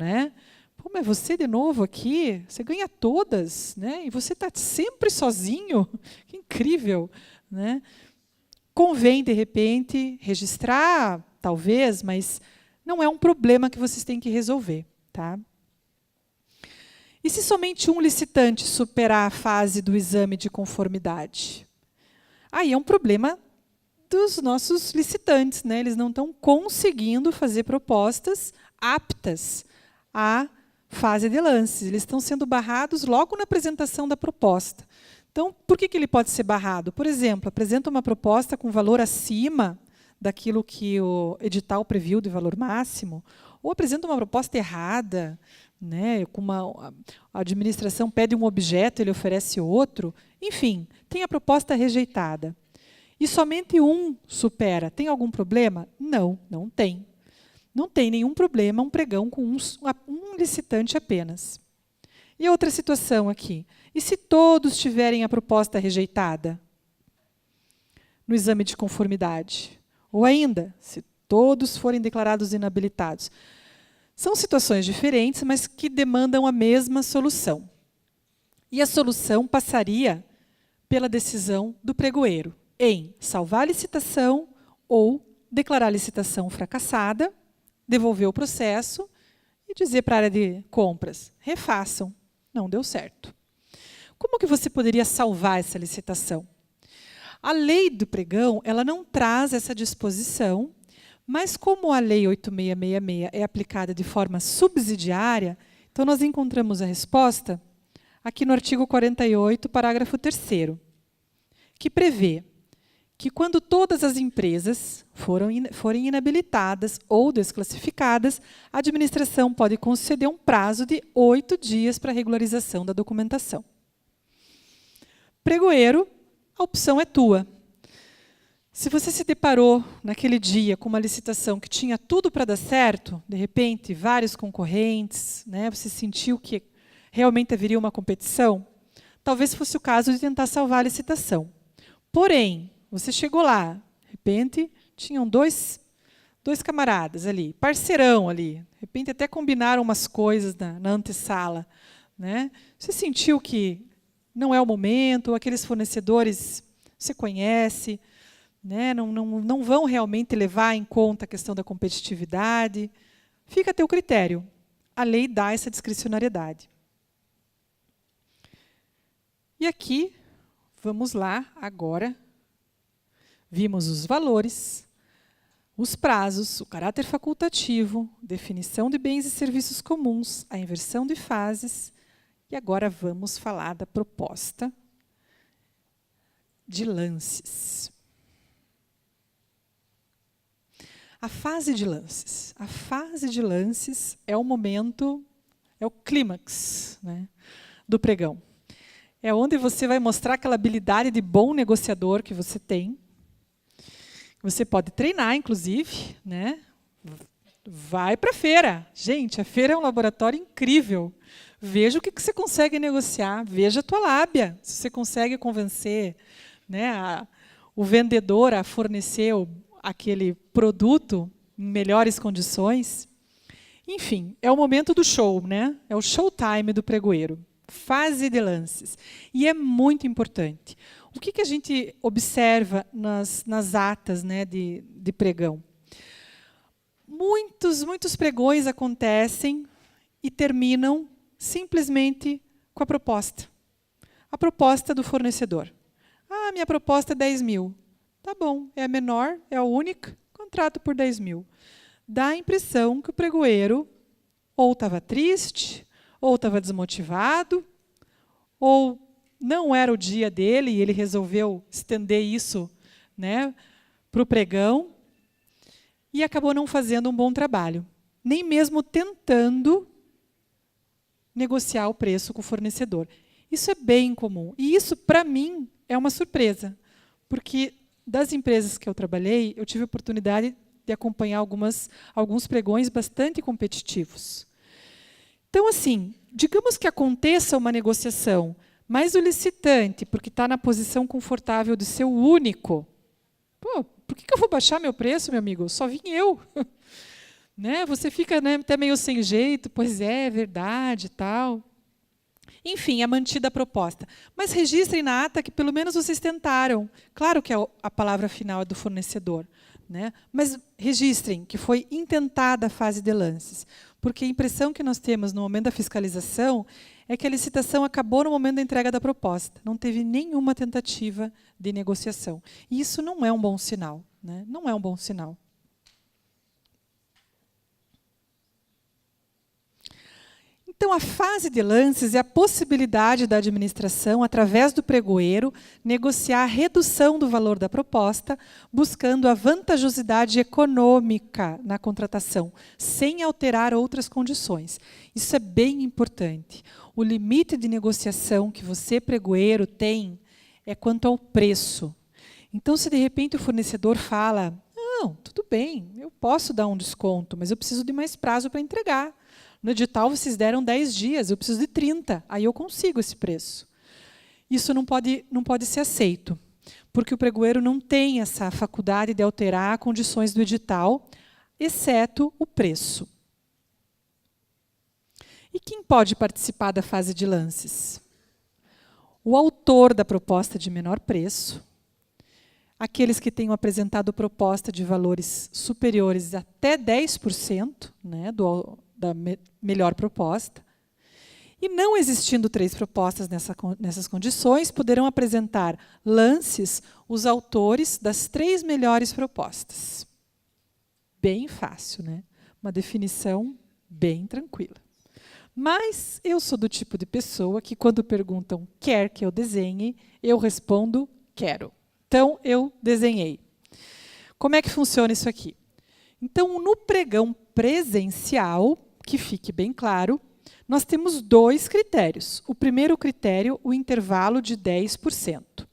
pô, mas você de novo aqui, você ganha todas, e você está sempre sozinho, que incrível. Convém, de repente, registrar, talvez, mas não é um problema que vocês têm que resolver. Tá? E se somente um licitante superar a fase do exame de conformidade? Aí é um problema dos nossos licitantes. Eles não estão conseguindo fazer propostas aptas à fase de lances. Eles estão sendo barrados logo na apresentação da proposta. Então, por que ele pode ser barrado? Por exemplo, apresenta uma proposta com valor acima daquilo que o edital previu de valor máximo, ou apresenta uma proposta errada, a administração pede um objeto, ele oferece outro. Enfim, tem a proposta rejeitada. E somente um supera. Tem algum problema? Não, não tem. Não tem nenhum problema um pregão com um licitante apenas. E outra situação aqui. E se todos tiverem a proposta rejeitada no exame de conformidade? Ou ainda, se todos forem declarados inabilitados? São situações diferentes, mas que demandam a mesma solução. E a solução passaria pela decisão do pregoeiro em salvar a licitação ou declarar a licitação fracassada, devolver o processo e dizer para a área de compras, refaçam, não deu certo. Como que você poderia salvar essa licitação? A lei do pregão, ela não traz essa disposição, mas como a lei 8666 é aplicada de forma subsidiária, então nós encontramos a resposta aqui no artigo 48, parágrafo 3º, que prevê que quando todas as empresas forem inabilitadas ou desclassificadas, a administração pode conceder um prazo de 8 dias para a regularização da documentação. Pregoeiro, a opção é tua. Se você se deparou naquele dia com uma licitação que tinha tudo para dar certo, de repente, vários concorrentes, você sentiu que realmente haveria uma competição, talvez fosse o caso de tentar salvar a licitação. Porém, você chegou lá, de repente, tinham dois camaradas ali, parceirão ali, de repente até combinaram umas coisas na antessala. Você sentiu que não é o momento, ou aqueles fornecedores você conhece, não vão realmente levar em conta a questão da competitividade. Fica a teu critério. A lei dá essa discricionariedade. E aqui, vamos lá agora. Vimos os valores, os prazos, o caráter facultativo, definição de bens e serviços comuns, a inversão de fases. E agora vamos falar da proposta de lances. A fase de lances. A fase de lances é o momento, é o clímax, né, do pregão. É onde você vai mostrar aquela habilidade de bom negociador que você tem. Você pode treinar, inclusive, né? Vai para a feira. Gente, a feira é um laboratório incrível. Veja o que você consegue negociar. Veja a tua lábia. Se você consegue convencer, né, o vendedor a fornecer aquele produto em melhores condições. Enfim, é o momento do show, né? É o showtime do pregoeiro. Fase de lances. E é muito importante. O que a gente observa nas atas, né, de pregão? Muitos pregões acontecem e terminam simplesmente com a proposta. A proposta do fornecedor. Ah, minha proposta é 10 mil. Tá bom, é a menor, é a única, contrato por 10 mil. Dá a impressão que o pregoeiro ou estava triste, ou estava desmotivado, ou não era o dia dele e ele resolveu estender isso, né, para o pregão e acabou não fazendo um bom trabalho, nem mesmo tentando negociar o preço com o fornecedor. Isso é bem comum. E isso, para mim, é uma surpresa, porque das empresas que eu trabalhei, eu tive a oportunidade de acompanhar alguns pregões bastante competitivos. Então, assim, digamos que aconteça uma negociação, mas o licitante, porque está na posição confortável de ser o único, pô, por que eu vou baixar meu preço, meu amigo? Só vim eu. Né? Você fica, né, até meio sem jeito, pois é verdade e tal. Enfim, é mantida a proposta. Mas registrem na ata que pelo menos vocês tentaram. Claro que a palavra final é do fornecedor, né? Mas registrem que foi intentada a fase de lances. Porque a impressão que nós temos no momento da fiscalização é que a licitação acabou no momento da entrega da proposta. Não teve nenhuma tentativa de negociação. E isso não é um bom sinal, né? Não é um bom sinal. Então, a fase de lances é a possibilidade da administração, através do pregoeiro, negociar a redução do valor da proposta, buscando a vantajosidade econômica na contratação, sem alterar outras condições. Isso é bem importante. O limite de negociação que você, pregoeiro, tem é quanto ao preço. Então, se de repente o fornecedor fala, não, tudo bem, eu posso dar um desconto, mas eu preciso de mais prazo para entregar. No edital, vocês deram 10 dias, eu preciso de 30, aí eu consigo esse preço. Isso não pode ser aceito, porque o pregoeiro não tem essa faculdade de alterar condições do edital, exceto o preço. E quem pode participar da fase de lances? O autor da proposta de menor preço, aqueles que tenham apresentado proposta de valores superiores até 10%, né, da melhor proposta. E não existindo 3 propostas nessas condições, poderão apresentar lances os autores das 3 melhores propostas. Bem fácil, né? Uma definição bem tranquila. Mas eu sou do tipo de pessoa que, quando perguntam quer que eu desenhe, eu respondo quero. Então, eu desenhei. Como é que funciona isso aqui? Então, no pregão presencial, que fique bem claro, nós temos 2 critérios. O primeiro critério, o intervalo de 10%.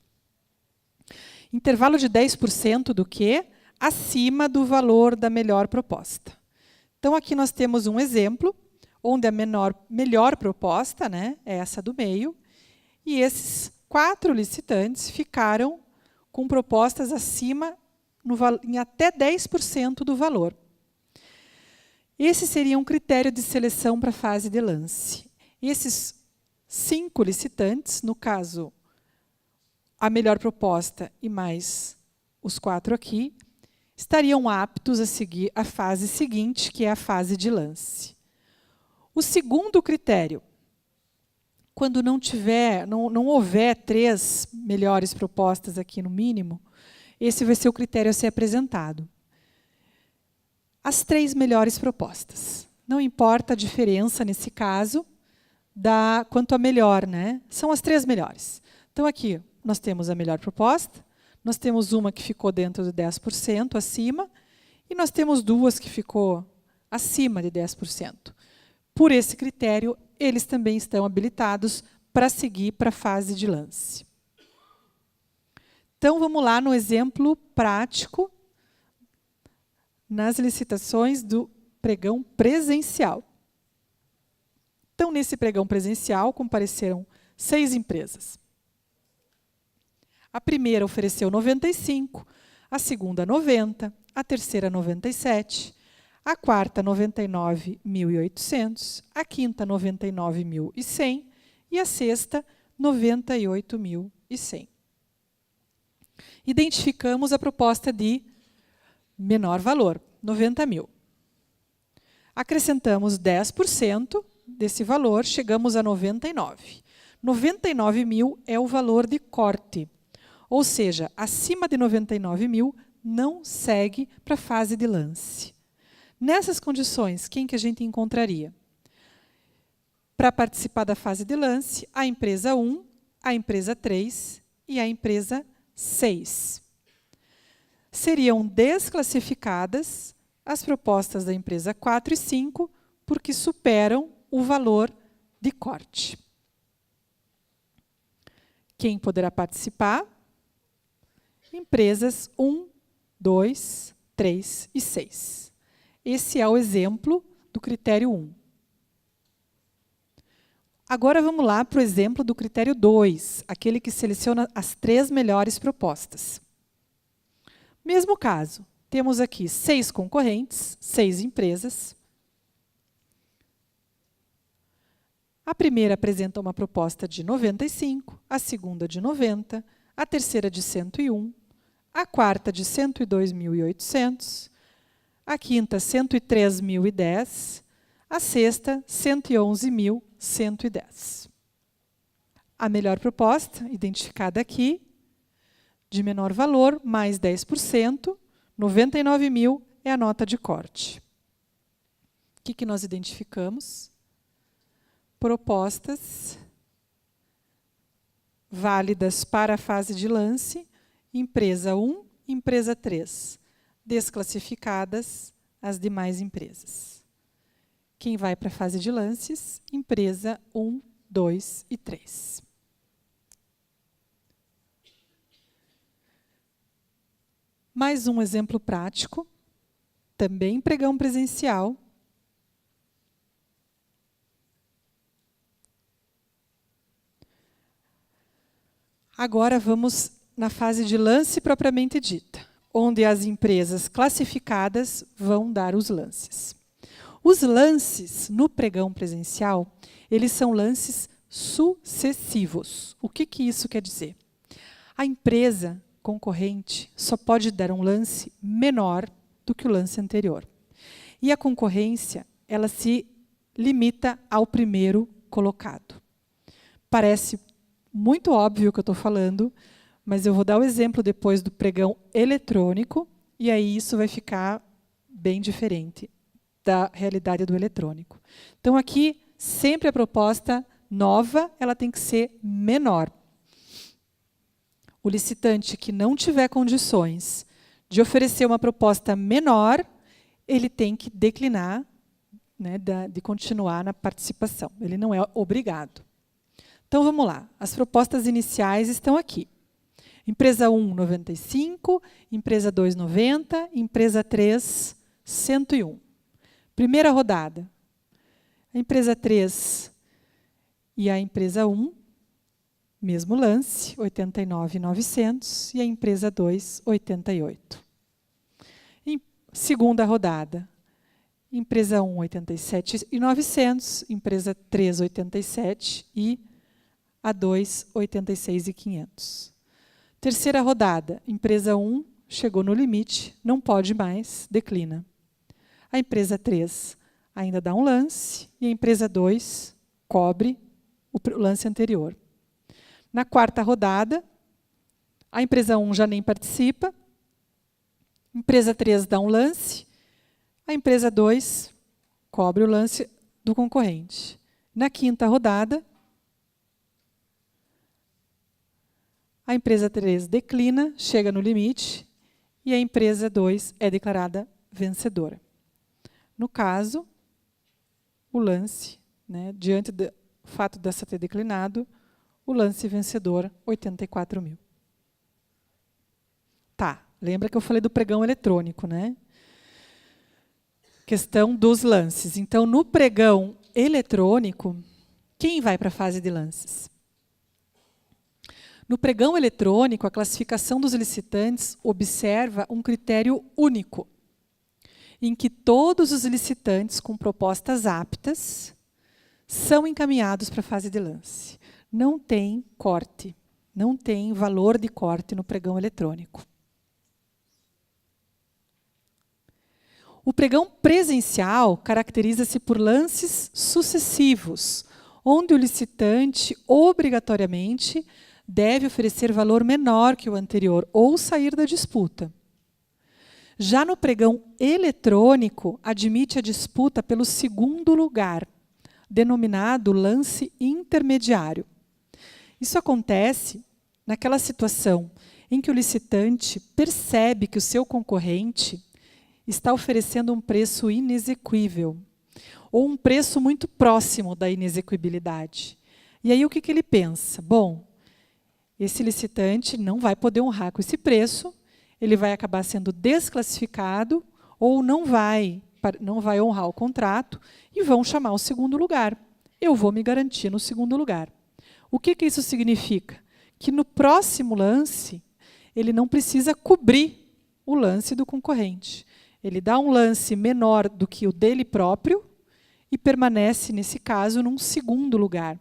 Intervalo de 10% do quê? Acima do valor da melhor proposta. Então, aqui nós temos um exemplo, onde a melhor proposta, né, é essa do meio, e esses 4 licitantes ficaram com propostas acima, em até 10% do valor. Esse seria um critério de seleção para a fase de lance. Esses 5 licitantes, no caso, a melhor proposta e mais os 4 aqui, estariam aptos a seguir a fase seguinte, que é a fase de lance. O segundo critério, quando não houver 3 melhores propostas aqui no mínimo, esse vai ser o critério a ser apresentado. As 3 melhores propostas. Não importa a diferença, nesse caso, quanto a melhor, né? São as 3 melhores. Então, aqui, nós temos a melhor proposta, nós temos uma que ficou dentro de 10% acima, e nós temos duas que ficou acima de 10%. Por esse critério, eles também estão habilitados para seguir para a fase de lance. Então, vamos lá no exemplo prático nas licitações do pregão presencial. Então, nesse pregão presencial, compareceram 6 empresas. A primeira ofereceu 95, a segunda 90, a terceira 97, a quarta 99.800, a quinta 99.100 e a sexta 98.100. Identificamos a proposta de menor valor, 90 mil. Acrescentamos 10% desse valor, chegamos a 99. 99 mil é o valor de corte, ou seja, acima de 99 mil não segue para a fase de lance. Nessas condições, quem que a gente encontraria? Para participar da fase de lance, a empresa 1, a empresa 3 e a empresa 6. Seriam desclassificadas as propostas da empresa 4 e 5, porque superam o valor de corte. Quem poderá participar? Empresas 1, 2, 3 e 6. Esse é o exemplo do critério 1. Agora vamos lá para o exemplo do critério 2, aquele que seleciona as 3 melhores propostas. Mesmo caso, temos aqui 6 concorrentes, 6 empresas. A primeira apresenta uma proposta de 95, a segunda de 90, a terceira de 101, a quarta de 102.800, a quinta 103.010, a sexta 111.110. A melhor proposta, identificada aqui, de menor valor, mais 10%, 99 mil é a nota de corte. O que nós identificamos? Propostas válidas para a fase de lance, empresa 1, empresa 3. Desclassificadas as demais empresas. Quem vai para a fase de lances? Empresa 1, 2 e 3. Mais um exemplo prático, também pregão presencial. Agora vamos na fase de lance propriamente dita, onde as empresas classificadas vão dar os lances. Os lances no pregão presencial, eles são lances sucessivos. O que isso quer dizer? A empresa concorrente só pode dar um lance menor do que o lance anterior. E a concorrência, ela se limita ao primeiro colocado. Parece muito óbvio o que eu estou falando, mas eu vou dar o exemplo depois do pregão eletrônico, e aí isso vai ficar bem diferente da realidade do eletrônico. Então, aqui, sempre a proposta nova ela tem que ser menor. O licitante que não tiver condições de oferecer uma proposta menor, ele tem que declinar, né, de continuar na participação. Ele não é obrigado. Então, vamos lá. As propostas iniciais estão aqui. Empresa 1, 95, empresa 2, 90, empresa 3, 101. Primeira rodada. A empresa 3 e a empresa 1, mesmo lance, 89.900, e a empresa 2, 88. Segunda rodada. Empresa 1, 87.900, empresa 3, 87 e a 2, 86.500. Terceira rodada, empresa 1 chegou no limite, não pode mais, declina. A empresa 3 ainda dá um lance e a empresa 2 cobre o lance anterior. Na quarta rodada, a empresa 1 já nem participa, a empresa 3 dá um lance, a empresa 2 cobre o lance do concorrente. Na quinta rodada, A empresa 3 declina, chega no limite, e a empresa 2 é declarada vencedora. No caso, o lance, né, diante do fato dessa ter declinado, o lance vencedor, 84 mil. Tá, lembra que eu falei do pregão eletrônico, né? Questão dos lances. Então, no pregão eletrônico, quem vai para a fase de lances? No pregão eletrônico, a classificação dos licitantes observa um critério único, em que todos os licitantes com propostas aptas são encaminhados para a fase de lance. Não tem corte, não tem valor de corte no pregão eletrônico. O pregão presencial caracteriza-se por lances sucessivos, onde o licitante obrigatoriamente deve oferecer valor menor que o anterior ou sair da disputa. Já no pregão eletrônico, admite a disputa pelo segundo lugar, denominado lance intermediário. Isso acontece naquela situação em que o licitante percebe que o seu concorrente está oferecendo um preço inexequível, ou um preço muito próximo da inexequibilidade. E aí o que ele pensa? Bom, esse licitante não vai poder honrar com esse preço, ele vai acabar sendo desclassificado ou não vai honrar o contrato e vão chamar o segundo lugar. Eu vou me garantir no segundo lugar. O que isso significa? Que no próximo lance, ele não precisa cobrir o lance do concorrente. Ele dá um lance menor do que o dele próprio e permanece, nesse caso, num segundo lugar.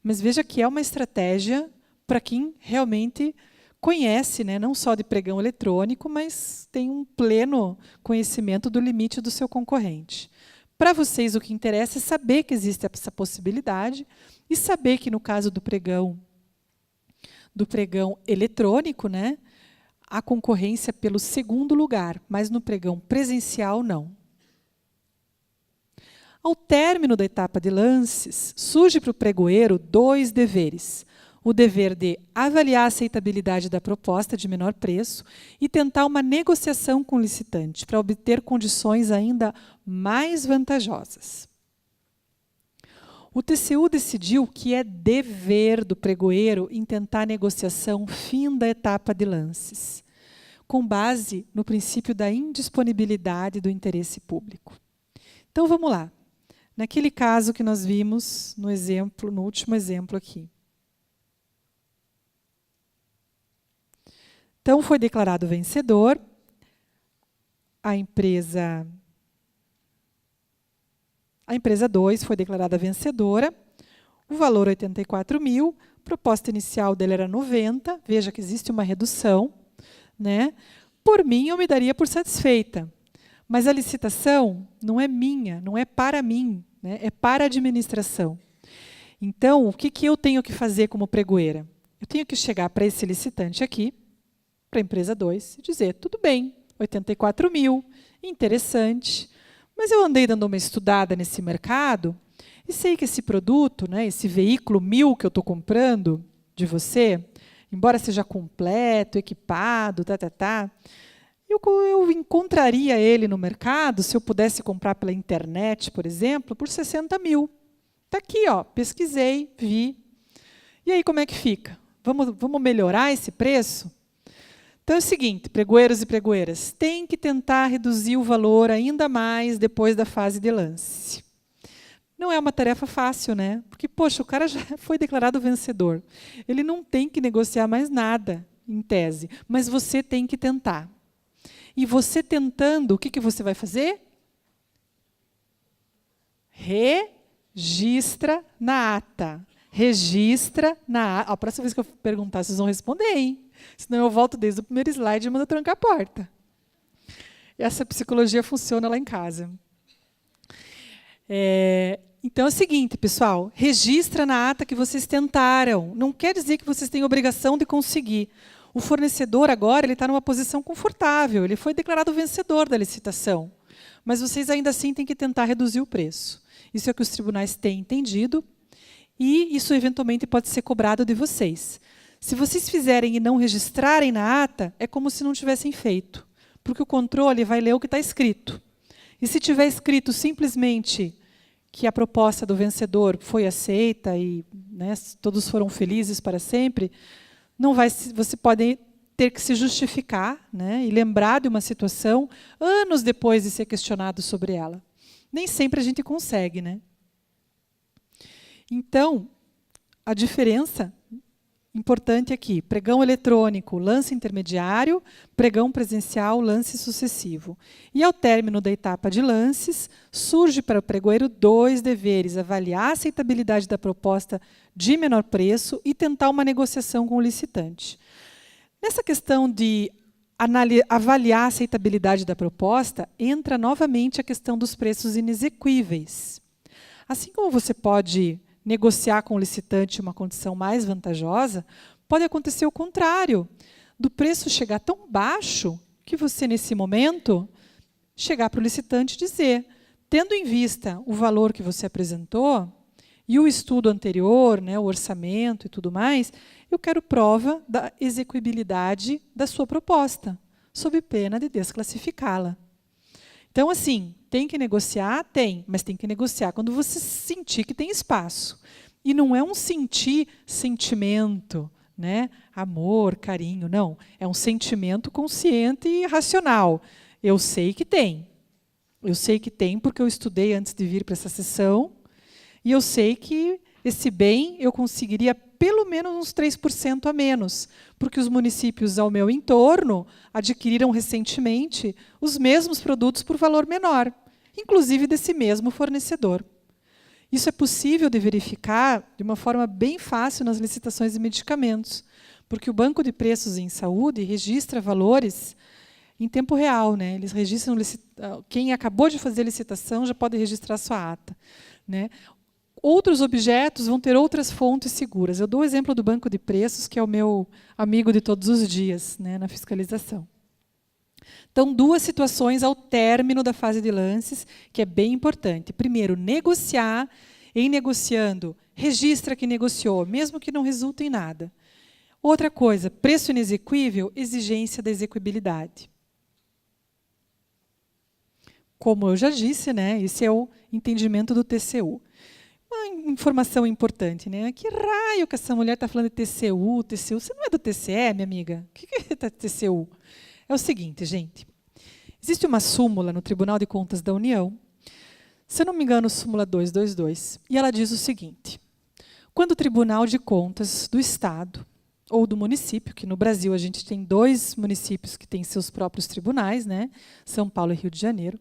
Mas veja que é uma estratégia para quem realmente conhece, né, não só de pregão eletrônico, mas tem um pleno conhecimento do limite do seu concorrente. Para vocês, o que interessa é saber que existe essa possibilidade e saber que, no caso do pregão eletrônico, né, a concorrência pelo segundo lugar, mas no pregão presencial, não. Ao término da etapa de lances, surge para o pregoeiro 2 deveres. O dever de avaliar a aceitabilidade da proposta de menor preço e tentar uma negociação com o licitante para obter condições ainda mais vantajosas. O TCU decidiu que é dever do pregoeiro intentar a negociação fim da etapa de lances, com base no princípio da indisponibilidade do interesse público. Então, vamos lá. Naquele caso que nós vimos no último exemplo aqui. Então, foi declarado vencedor, a empresa 2 foi declarada vencedora, o valor 84 mil, a proposta inicial dele era 90, veja que existe uma redução, né? Por mim, eu me daria por satisfeita, mas a licitação não é minha, não é para mim, né? É para a administração. Então, o que eu tenho que fazer como pregoeira? Eu tenho que chegar para esse licitante aqui, para a empresa 2, e dizer, tudo bem, 84 mil, interessante, mas eu andei dando uma estudada nesse mercado e sei que esse produto, né, esse veículo 1000 que eu estou comprando de você, embora seja completo, equipado, eu encontraria ele no mercado, se eu pudesse comprar pela internet, por exemplo, por 60 mil. Está aqui, ó, pesquisei, vi. E aí como é que fica? Vamos melhorar esse preço? Então é o seguinte, pregoeiros e pregoeiras, tem que tentar reduzir o valor ainda mais depois da fase de lance. Não é uma tarefa fácil, né? Porque, poxa, o cara já foi declarado vencedor. Ele não tem que negociar mais nada, em tese, mas você tem que tentar. E você tentando, o que você vai fazer? Registra na ata. Registra na ata. A próxima vez que eu perguntar, vocês vão responder, hein? Senão eu volto desde o primeiro slide e mando trancar a porta. Essa psicologia funciona lá em casa. Então é o seguinte, pessoal, registra na ata que vocês tentaram. Não quer dizer que vocês têm obrigação de conseguir. O fornecedor agora ele está numa posição confortável, ele foi declarado vencedor da licitação. Mas vocês ainda assim têm que tentar reduzir o preço. Isso é o que os tribunais têm entendido e isso eventualmente pode ser cobrado de vocês. Se vocês fizerem e não registrarem na ata, é como se não tivessem feito, porque o controle vai ler o que está escrito. E se tiver escrito simplesmente que a proposta do vencedor foi aceita e, né, todos foram felizes para sempre, não vai, você pode ter que se justificar, né, e lembrar de uma situação anos depois de ser questionado sobre ela. Nem sempre a gente consegue, né? Então, a diferença importante aqui, pregão eletrônico, lance intermediário, pregão presencial, lance sucessivo. E ao término da etapa de lances, surge para o pregoeiro 2 deveres: avaliar a aceitabilidade da proposta de menor preço e tentar uma negociação com o licitante. Nessa questão de avaliar a aceitabilidade da proposta, entra novamente a questão dos preços inexequíveis. Assim como você pode negociar com o licitante uma condição mais vantajosa, pode acontecer o contrário, do preço chegar tão baixo que você, nesse momento, chegar para o licitante e dizer, tendo em vista o valor que você apresentou e o estudo anterior, né, o orçamento e tudo mais, eu quero prova da execuibilidade da sua proposta, sob pena de desclassificá-la. Então, assim, tem que negociar? Tem, mas tem que negociar quando você sentir que tem espaço. E não é um sentimento, né? Amor, carinho, não. É um sentimento consciente e racional. Eu sei que tem. Eu sei que tem porque eu estudei antes de vir para essa sessão, e eu sei que esse bem eu conseguiria pelo menos uns 3% a menos, porque os municípios ao meu entorno adquiriram recentemente os mesmos produtos por valor menor, inclusive desse mesmo fornecedor. Isso é possível de verificar de uma forma bem fácil nas licitações de medicamentos, porque o Banco de Preços em Saúde registra valores em tempo real, né? Eles registram, quem acabou de fazer a licitação já pode registrar sua ata, né? Outros objetos vão ter outras fontes seguras. Eu dou o exemplo do Banco de Preços, que é o meu amigo de todos os dias, né, na fiscalização. Então, duas situações ao término da fase de lances, que é bem importante. Primeiro, negociar. Em negociando, registra que negociou, mesmo que não resulte em nada. Outra coisa, preço inexequível, exigência da execuibilidade. Como eu já disse, né, esse é o entendimento do TCU. Uma informação importante, né? Que raio que essa mulher está falando de TCU, TCU? Você não é do TCE, minha amiga? O que é TCU? É o seguinte, gente. Existe uma súmula no Tribunal de Contas da União, se eu não me engano, súmula 222, e ela diz o seguinte: quando o Tribunal de Contas do Estado ou do município, que no Brasil a gente tem 2 municípios que têm seus próprios tribunais, né? São Paulo e Rio de Janeiro,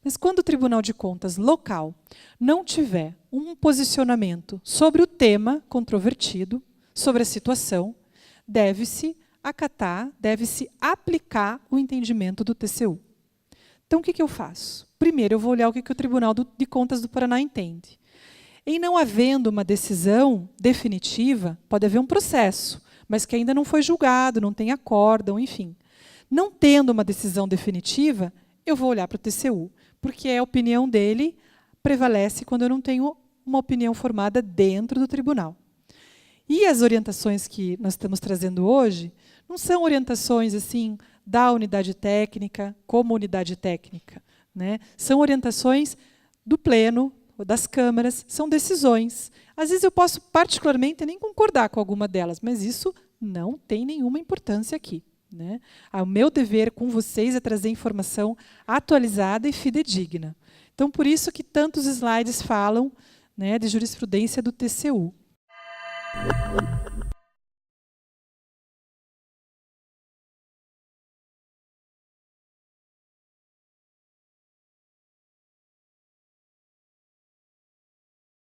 mas quando o Tribunal de Contas local não tiver um posicionamento sobre o tema controvertido, sobre a situação, deve-se acatar, deve-se aplicar o entendimento do TCU. Então, o que eu faço? Primeiro, eu vou olhar o que o Tribunal de Contas do Paraná entende. Em não havendo uma decisão definitiva, pode haver um processo, mas que ainda não foi julgado, não tem acórdão, enfim. Não tendo uma decisão definitiva, eu vou olhar para o TCU, porque a opinião dele prevalece quando eu não tenho uma opinião formada dentro do tribunal. E as orientações que nós estamos trazendo hoje não são orientações assim da unidade técnica como unidade técnica, né? São orientações do pleno, ou das câmaras, são decisões. Às vezes eu posso particularmente nem concordar com alguma delas, mas isso não tem nenhuma importância aqui, né? O meu dever com vocês é trazer informação atualizada e fidedigna. Então, por isso que tantos slides falam, né, de jurisprudência do TCU.